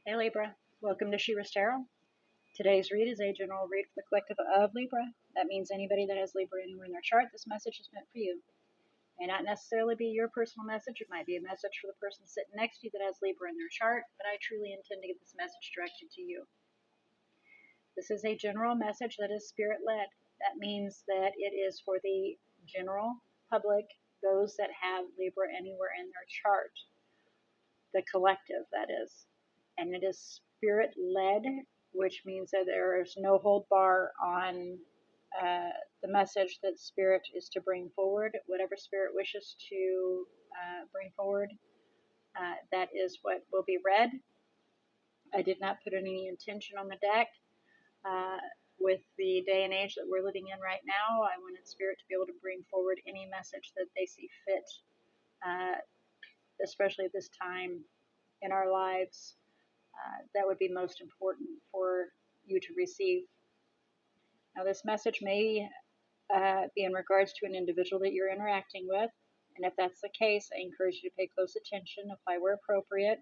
Hey Libra, welcome to She-ruhz. Today's read is a general read for the collective of Libra. That means anybody that has Libra anywhere in their chart, this message is meant for you. It may not necessarily be your personal message, it might be a message for the person sitting next to you that has Libra in their chart, but I truly intend to get this message directed to you. This is a general message that is spirit-led. That means that it is for the general public, those that have Libra anywhere in their chart, the collective, that is. And it is spirit-led, which means that there is no hold bar on the message that spirit is to bring forward. Whatever spirit wishes to bring forward, that is what will be read. I did not put any intention on the deck. With the day and age that we're living in right now, I wanted spirit to be able to bring forward any message that they see fit, especially at this time in our lives. That would be most important for you to receive. Now, this message may be in regards to an individual that you're interacting with, and if that's the case, I encourage you to pay close attention, apply where appropriate,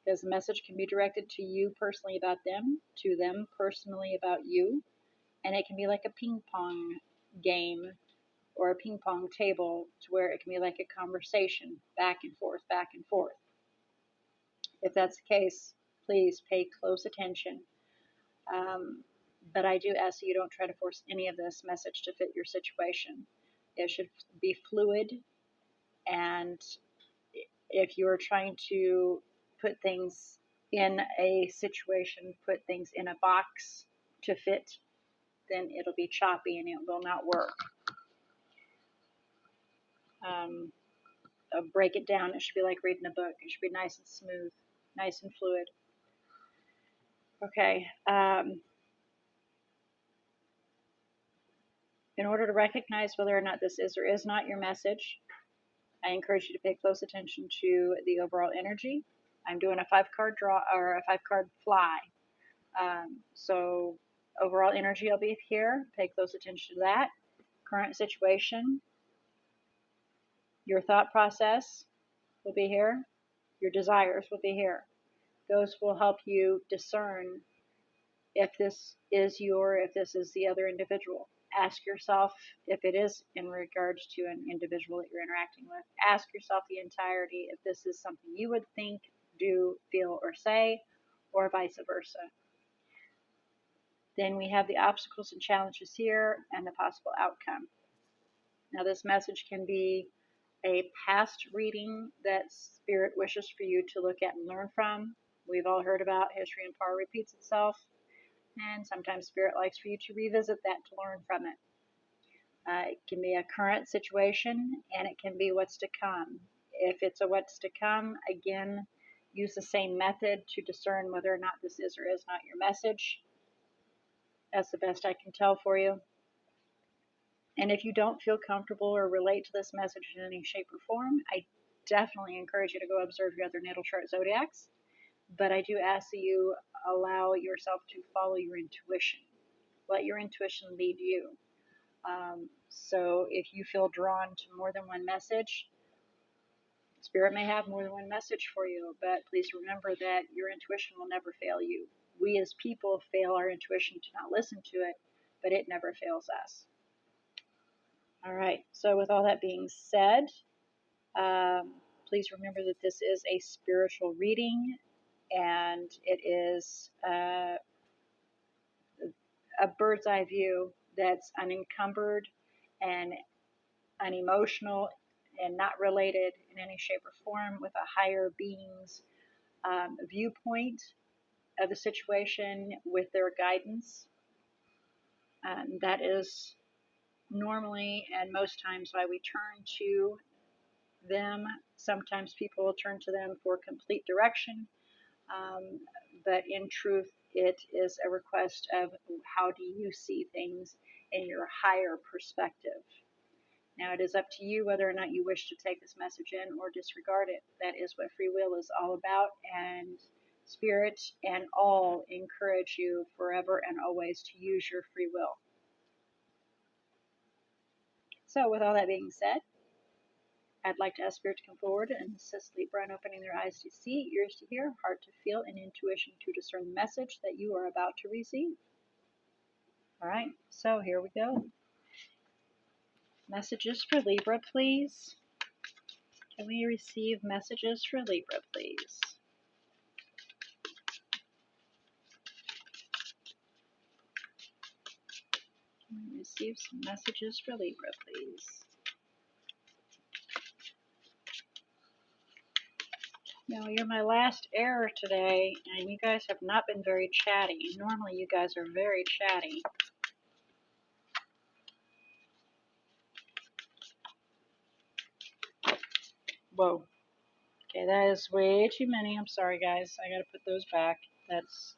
because the message can be directed to you personally about them, to them personally about you, and it can be like a ping pong game or a ping pong table, to where it can be like a conversation back and forth, back and forth. If that's the case, please pay close attention. But I do ask that you don't try to force any of this message to fit your situation. It should be fluid, and if you're trying to put things in a situation, put things in a box to fit, then it'll be choppy and it will not work. Break it down. It should be like reading a book. It should be nice and smooth, nice and fluid. Okay. In order to recognize whether or not this is or is not your message, I encourage you to pay close attention to the overall energy. I'm doing a 5-card draw or a 5-card fly. So overall energy will be here. Pay close attention to that. Current situation. Your thought process will be here. Your desires will be here. Those will help you discern if this is you or if this is the other individual. Ask yourself if it is in regards to an individual that you're interacting with. Ask yourself the entirety if this is something you would think, do, feel, or say, or vice versa. Then we have the obstacles and challenges here and the possible outcome. Now, this message can be a past reading that spirit wishes for you to look at and learn from. We've all heard about history and power repeats itself, and sometimes spirit likes for you to revisit that to learn from it. It can be a current situation, and it can be what's to come. If it's a what's to come, again, use the same method to discern whether or not this is or is not your message. That's the best I can tell for you. And if you don't feel comfortable or relate to this message in any shape or form, I definitely encourage you to go observe your other natal chart zodiacs. But I do ask that you allow yourself to follow your intuition. Let your intuition lead you. So if you feel drawn to more than one message, Spirit may have more than one message for you, but please remember that your intuition will never fail you. We as people fail our intuition to not listen to it, but it never fails us. All right, so with all that being said, please remember that this is a spiritual reading, and it is a bird's eye view that's unencumbered and unemotional and not related in any shape or form with a higher being's viewpoint of the situation with their guidance. That is normally and most times why we turn to them. Sometimes people will turn to them for complete direction, but in truth, it is a request of how do you see things in your higher perspective. Now, it is up to you whether or not you wish to take this message in or disregard it. That is what free will is all about, and Spirit and all encourage you forever and always to use your free will. So, with all that being said, I'd like to ask Spirit to come forward and assist Libra in opening their eyes to see, ears to hear, heart to feel, and intuition to discern the message that you are about to receive. All right, so here we go. Messages for Libra, please. Can we receive messages for Libra, please? Can we receive some messages for Libra, please? Now, you're my last error today, and you guys have not been very chatty. Normally, you guys are very chatty. Whoa. Okay, that is way too many. I'm sorry, guys. I gotta put those back. That's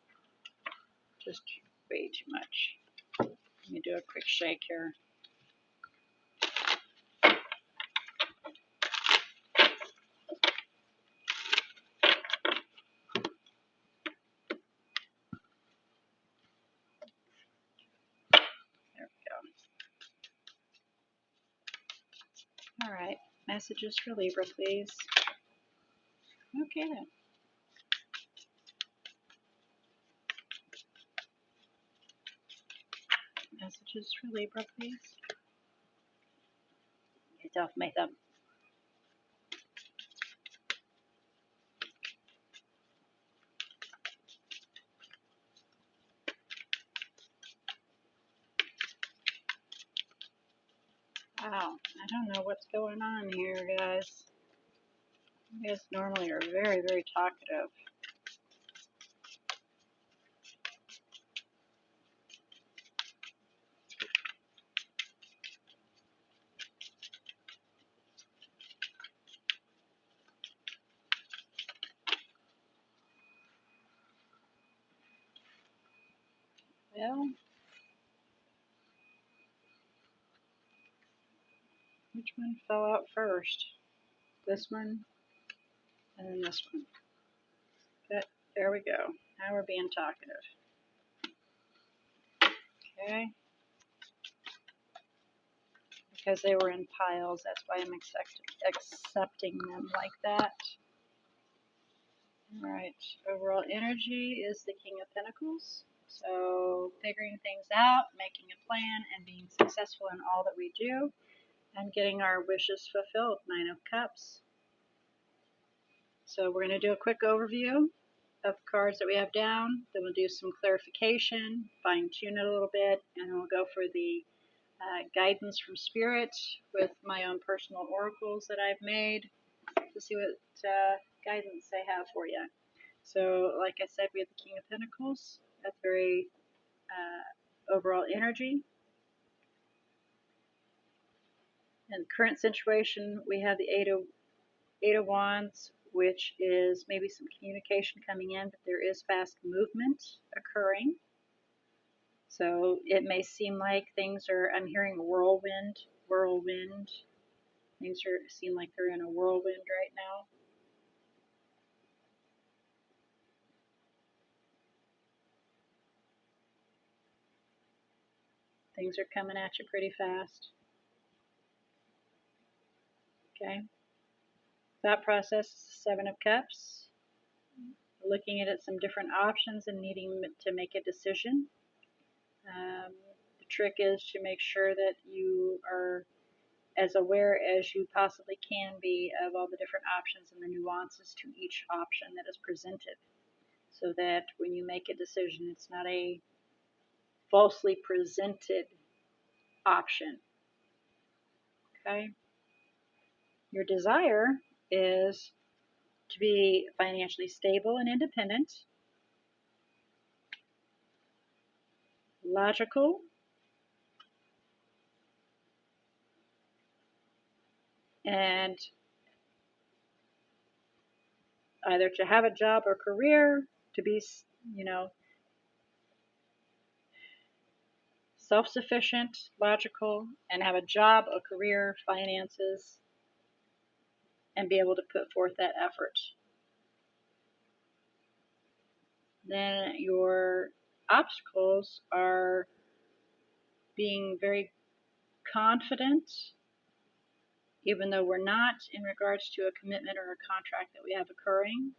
just way too much. Let me do a quick shake here. There we go. All right, messages for Libra, please. Okay then. Messages for Libra, please. Get off my thumb. Wow, I don't know what's going on here, guys. You guys normally are very, very talkative. Well, which one fell out first? This one, and then this one. But there we go. Now we're being talkative. Okay. Because they were in piles, that's why I'm accepting them like that. Alright, overall energy is the King of Pentacles. So, figuring things out, making a plan, and being successful in all that we do, and getting our wishes fulfilled. 9 of Cups. So, we're going to do a quick overview of the cards that we have down. Then we'll do some clarification, fine tune it a little bit, and then we'll go for the guidance from Spirit with my own personal oracles that I've made to see what guidance they have for you. So, like I said, we have the King of Pentacles. That's very overall energy. In the current situation, we have the Eight of Wands, which is maybe some communication coming in, but there is fast movement occurring. So it may seem like things are, I'm hearing whirlwind. Things seem like they're in a whirlwind right now. Things are coming at you pretty fast. Okay. Thought process, 7 of Cups. Looking at some different options and needing to make a decision. The trick is to make sure that you are as aware as you possibly can be of all the different options and the nuances to each option that is presented, so that when you make a decision, it's not a falsely presented option. Okay? Your desire is to be financially stable and independent, logical, and either to have a job or career, to be, self-sufficient, logical, and have a job, a career, finances, and be able to put forth that effort. Then your obstacles are being very confident even though we're not, in regards to a commitment or a contract that we have occurring.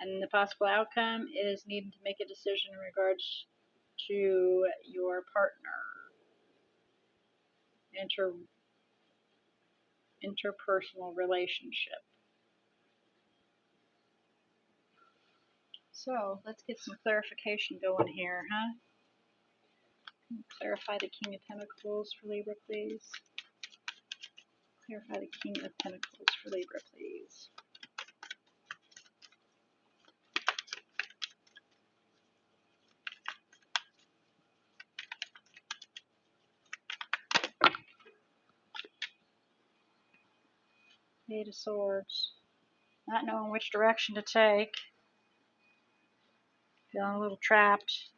And the possible outcome is needing to make a decision in regards to your partner, interpersonal relationship. So let's get some clarification going here, huh? Clarify the King of Pentacles for Libra, please. Clarify the King of Pentacles for Libra, please. Eight of Swords. Not knowing which direction to take. Feeling a little trapped.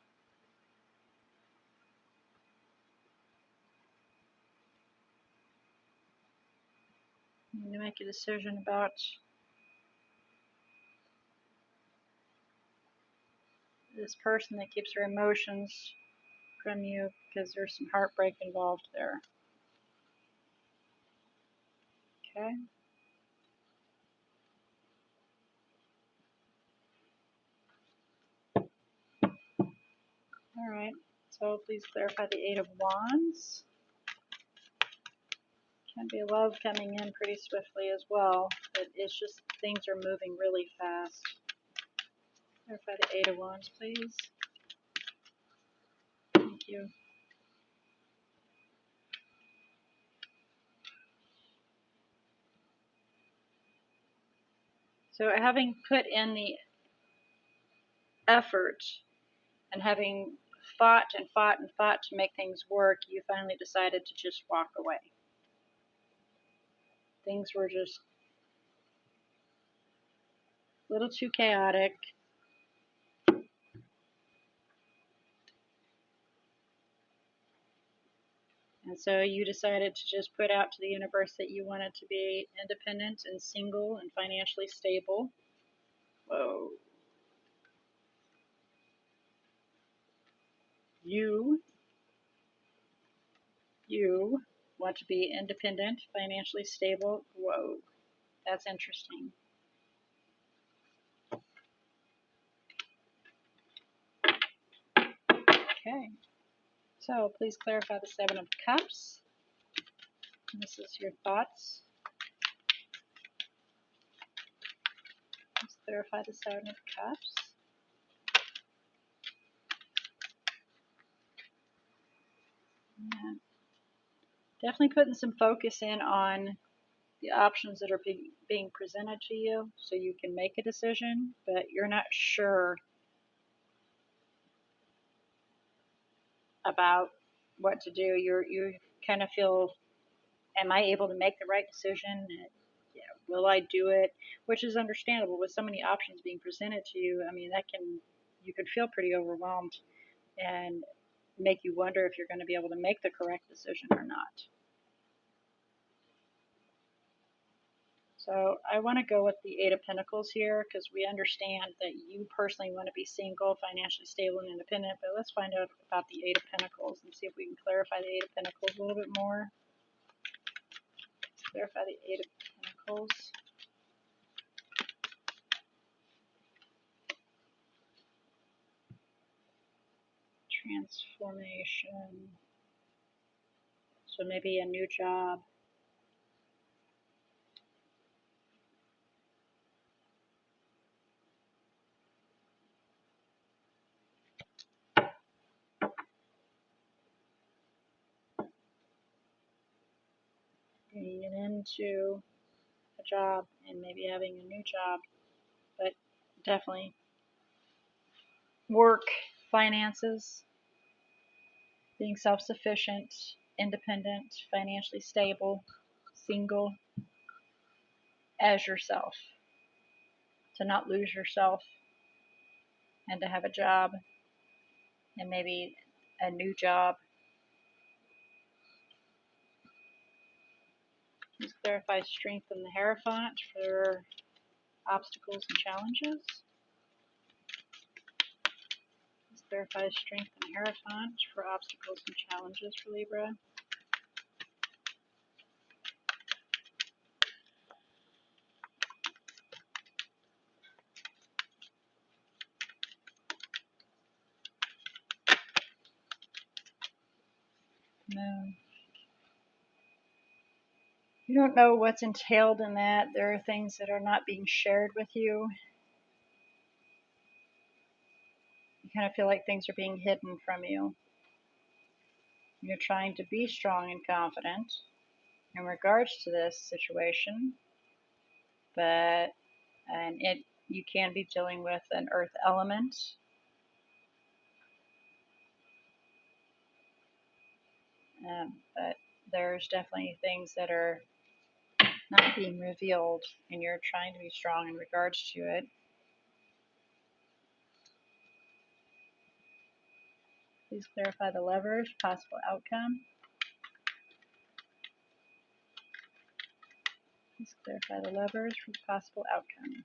Need to make a decision about this person that keeps her emotions from you, because there's some heartbreak involved there. Okay. Alright, so please clarify the Eight of Wands. Can be love coming in pretty swiftly as well, but it's just things are moving really fast. Clarify the Eight of Wands, please. Thank you. So having put in the effort and having fought and fought and fought to make things work, you finally decided to just walk away. Things were just a little too chaotic. And so you decided to just put out to the universe that you wanted to be independent and single and financially stable. Whoa. You want to be independent, financially stable. Whoa. That's interesting. Okay. So please clarify the Seven of Cups. This is your thoughts. Let's clarify the Seven of Cups. Yeah. Definitely putting some focus in on the options that are being presented to you so you can make a decision, but you're not sure about what to do. You kind of feel, am I able to make the right decision? Yeah, will I do it? Which is understandable with so many options being presented to you. I mean, you could feel pretty overwhelmed and make you wonder if you're going to be able to make the correct decision or not. So I want to go with the Eight of Pentacles here because we understand that you personally want to be single, financially stable, and independent. But let's find out about the Eight of Pentacles and see if we can clarify the Eight of Pentacles a little bit more. Clarify the Eight of Pentacles. Transformation. So maybe a new job. Getting into a job and maybe having a new job. But definitely work, finances, being self-sufficient, independent, financially stable, single, as yourself, to not lose yourself, and to have a job, and maybe a new job. Please clarify strength in the Hierophant for obstacles and challenges. Please clarify strength in the Hierophant for obstacles and challenges for Libra. No. You don't know what's entailed in that. There are things that are not being shared with you. You kind of feel like things are being hidden from you. You're trying to be strong and confident in regards to this situation, but you can be dealing with an earth element. But there's definitely things that are not being revealed, and you're trying to be strong in regards to it. Please clarify the levers, possible outcome. Please clarify the levers for possible outcome.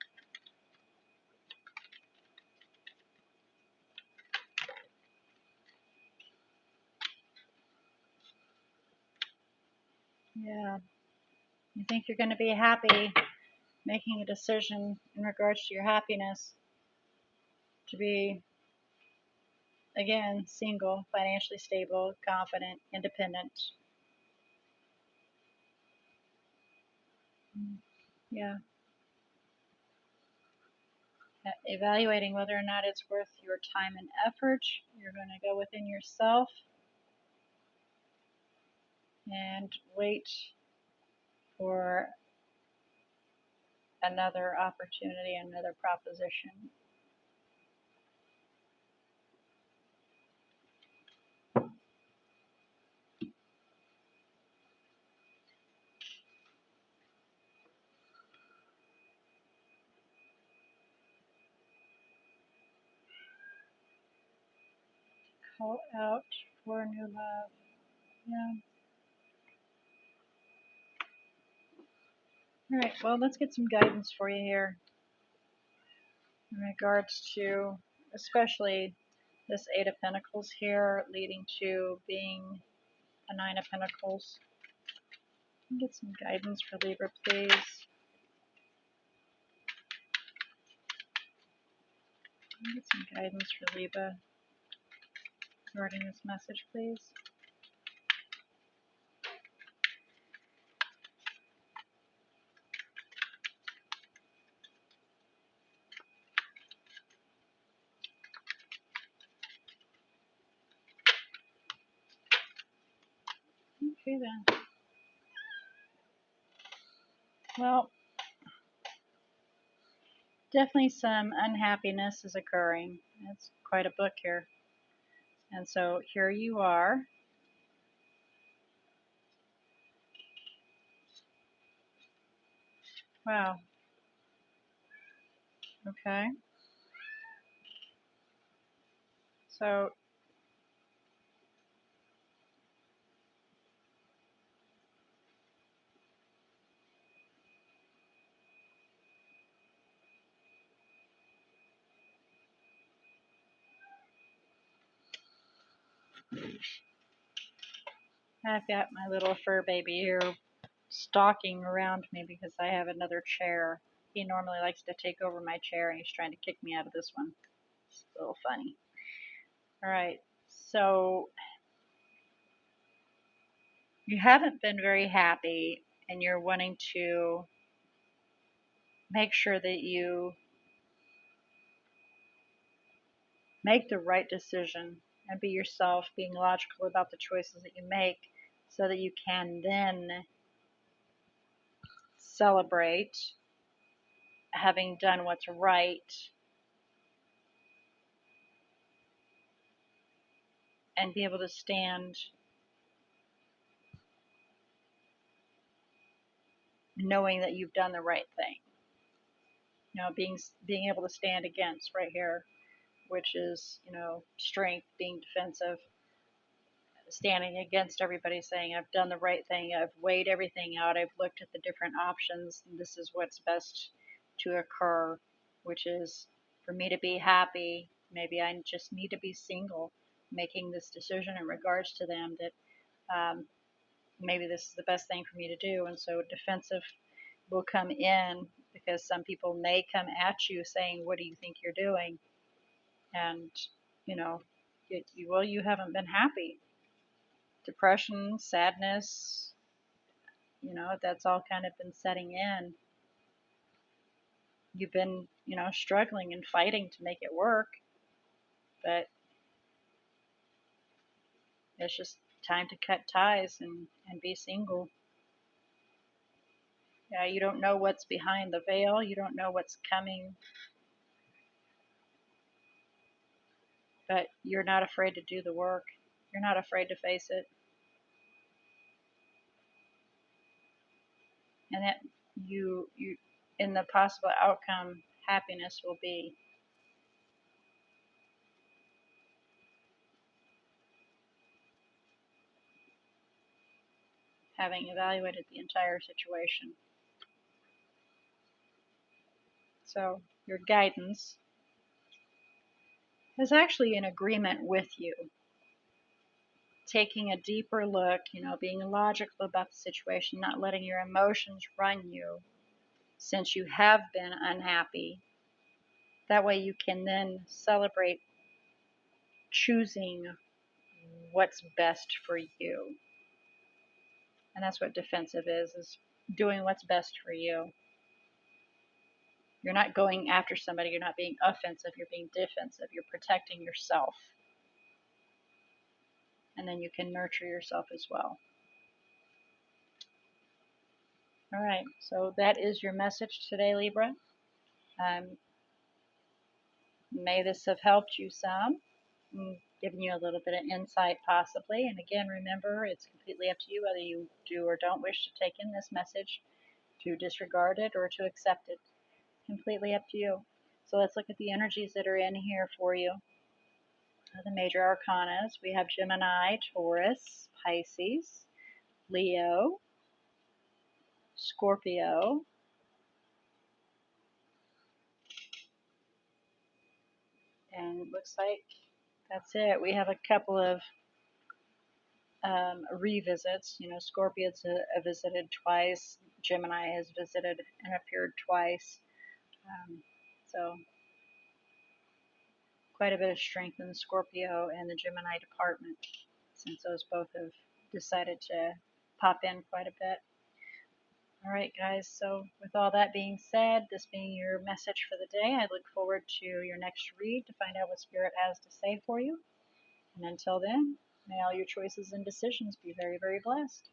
Yeah, you think you're going to be happy making a decision in regards to your happiness to be, again, single, financially stable, confident, independent. Yeah. Evaluating whether or not it's worth your time and effort. You're going to go within yourself and wait for another opportunity, another proposition. Call out for new love. Yeah. All right, well, let's get some guidance for you here in regards to, especially this Eight of Pentacles here, leading to being a Nine of Pentacles. Get some guidance for Libra, please. Get some guidance for Libra regarding this message, please. Okay then. Well, definitely some unhappiness is occurring. It's quite a book here. And so here you are. Wow. Okay. So I've got my little fur baby here stalking around me because I have another chair. He normally likes to take over my chair and he's trying to kick me out of this one. It's a little funny. All right. So you haven't been very happy and you're wanting to make sure that you make the right decision and be yourself, being logical about the choices that you make so that you can then celebrate having done what's right and be able to stand knowing that you've done the right thing. You know, being able to stand against right here, which is, strength, being defensive, standing against everybody, saying I've done the right thing, I've weighed everything out, I've looked at the different options, and this is what's best to occur, which is for me to be happy. Maybe I just need to be single, making this decision in regards to them that maybe this is the best thing for me to do. And so defensive will come in because some people may come at you saying, what do you think you're doing? And, you know, you haven't been happy. depression, sadness, that's all kind of been setting in. You've been, struggling and fighting to make it work, but it's just time to cut ties and be single. Yeah, you don't know what's behind the veil. You don't know what's coming, but you're not afraid to do the work. You're not afraid to face it. And that you in the possible outcome, happiness will be. Having evaluated the entire situation. So your guidance is actually in agreement with you. Taking a deeper look, being logical about the situation, not letting your emotions run you since you have been unhappy. That way you can then celebrate choosing what's best for you. And that's what defensive is doing what's best for you. You're not going after somebody, you're not being offensive, you're being defensive, you're protecting yourself. And then you can nurture yourself as well. All right, so that is your message today, Libra. May this have helped you some, given you a little bit of insight possibly. And again, remember, it's completely up to you whether you do or don't wish to take in this message, to disregard it or to accept it. Completely up to you. So let's look at the energies that are in here for you. The major arcanas, we have Gemini, Taurus, Pisces, Leo, Scorpio, and it looks like that's it. We have a couple of revisits. Scorpio's visited twice, Gemini has visited and appeared twice. So quite a bit of strength in the Scorpio and the Gemini department, since those both have decided to pop in quite a bit. All right, guys, so with all that being said, this being your message for the day, I look forward to your next read to find out what Spirit has to say for you. And until then, may all your choices and decisions be very, very blessed.